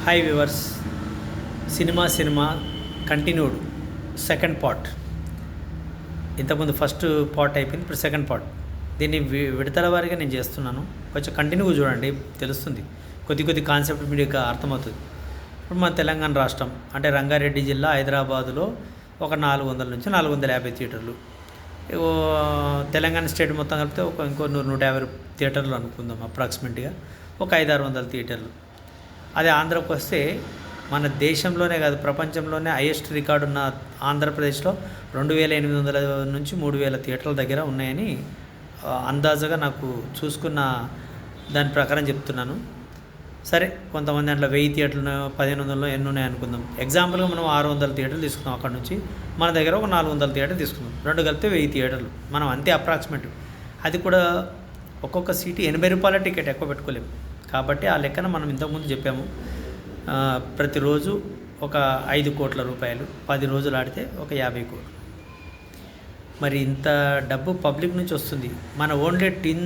Hi viewers, cinema continued second part. ఇంతకుముందు first part అయిపోయింది, ఇప్పుడు సెకండ్ పార్ట్. దీన్ని విడతల వారీగా నేను చేస్తున్నాను. కొంచెం కంటిన్యూగా చూడండి, తెలుస్తుంది. కొద్ది కాన్సెప్ట్ మీకు అర్థమవుతుంది. ఇప్పుడు మన తెలంగాణ రాష్ట్రం అంటే రంగారెడ్డి జిల్లా హైదరాబాదులో ఒక 400 నుంచి 450 థియేటర్లు. తెలంగాణ స్టేట్ మొత్తం కలిపితే ఇంకో 100-150 థియేటర్లు అనుకుందాం అప్రాక్సిమేట్గా. ఒక 500-600 థియేటర్లు. అదే ఆంధ్రాకి వస్తే మన దేశంలోనే కాదు ప్రపంచంలోనే హైయెస్ట్ రికార్డు ఉన్న ఆంధ్రప్రదేశ్లో 2800 నుంచి 3000 థియేటర్ల దగ్గర ఉన్నాయని అందాజుగా నాకు చూసుకున్న దాని ప్రకారం చెప్తున్నాను. సరే, కొంతమంది అట్లా 1000 థియేటర్లు 1500 ఎన్ని ఉన్నాయి అనుకుందాం. ఎగ్జాంపుల్గా మనం 600 థియేటర్లు తీసుకుందాం. అక్కడ నుంచి మన దగ్గర ఒక 400 థియేటర్లు తీసుకుందాం. రెండు కలిపితే 1000 థియేటర్లు. మనం అంతే అప్రాక్సిమేట్. అది కూడా ఒక్కొక్క సీటు 80 రూపాయల టికెట్, ఎక్కువ పెట్టుకోలేము. కాబట్టి ఆ లెక్కన మనం ఇంతకుముందు చెప్పాము, ప్రతిరోజు ఒక 5 కోట్ల రూపాయలు, 10 రోజులు ఆడితే ఒక 50 కోట్లు. మరి ఇంత డబ్బు పబ్లిక్ నుంచి వస్తుంది. మన ఓన్లీ 10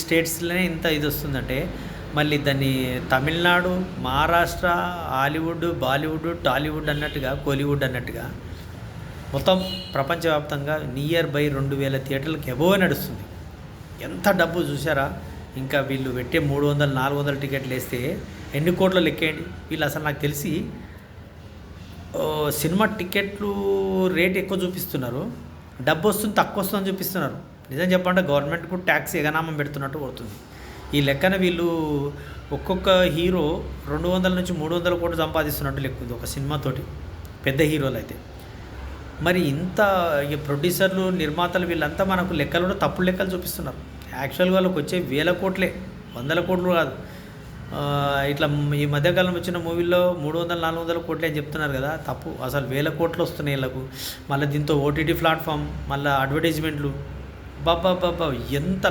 స్టేట్స్లోనే ఇంత ఇది వస్తుందంటే మళ్ళీ దాన్ని తమిళనాడు, మహారాష్ట్ర, హాలీవుడ్, బాలీవుడ్, టాలీవుడ్ అన్నట్టుగా, కోలీవుడ్ అన్నట్టుగా మొత్తం ప్రపంచవ్యాప్తంగా నియర్ బై 2000 థియేటర్లకు ఎబోవ్ నడుస్తుంది. ఎంత డబ్బు చూసారా? ఇంకా వీళ్ళు పెట్టే 300-400 టికెట్లు వేస్తే ఎన్ని కోట్లు లెక్కేయండి. వీళ్ళు అసలు నాకు తెలిసి సినిమా టికెట్లు రేట్ ఎక్కువ చూపిస్తున్నారు, డబ్బు వస్తుంది తక్కువ వస్తుందని చూపిస్తున్నారు. నిజం చెప్పంటే గవర్నమెంట్కు ట్యాక్స్ ఎగనామం పెడుతున్నట్టు పోతుంది. ఈ లెక్కన వీళ్ళు ఒక్కొక్క హీరో 200 నుంచి 300 కోట్లు సంపాదిస్తున్నట్టు లెక్కుంది ఒక సినిమాతోటి, పెద్ద హీరోలు అయితే. మరి ఇంత ప్రొడ్యూసర్లు, నిర్మాతలు వీళ్ళంతా మనకు లెక్కలు కూడా తప్పుడు లెక్కలు చూపిస్తున్నారు. యాక్చువల్గా వాళ్ళకి వచ్చే 1000 కోట్లే, 100 కోట్లు కాదు. ఇట్లా ఈ మధ్యకాలం వచ్చిన మూవీల్లో 300-400 కోట్లే అని చెప్తున్నారు కదా, తప్పు. అసలు 1000 కోట్లు వస్తున్నాయి వీళ్ళకు. మళ్ళీ దీంతో ఓటీటీ ప్లాట్ఫామ్, మళ్ళీ అడ్వర్టైజ్మెంట్లు, బాబా ఎంత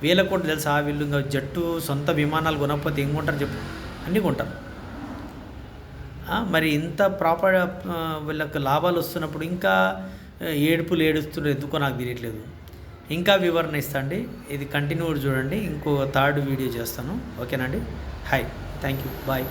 1000 కోట్లు తెలుసా. వీళ్ళు ఇంకా జట్టు సొంత విమానాలు కొనకపోతే ఏం కొంటారు చెప్పు? అన్నీ కొంటారు. మరి ఇంత ప్రాపర్ వీళ్ళకి లాభాలు వస్తున్నప్పుడు ఇంకా ఏడుస్తున్నారు ఎందుకో నాకు తెలియట్లేదు. ఇంకా వివరణ ఇస్తాండి. ఇది కంటిన్యూ చూడండి. ఇంకో థర్డ్ వీడియో చేస్తాను. ఓకేనండి. Hi, thank you, bye.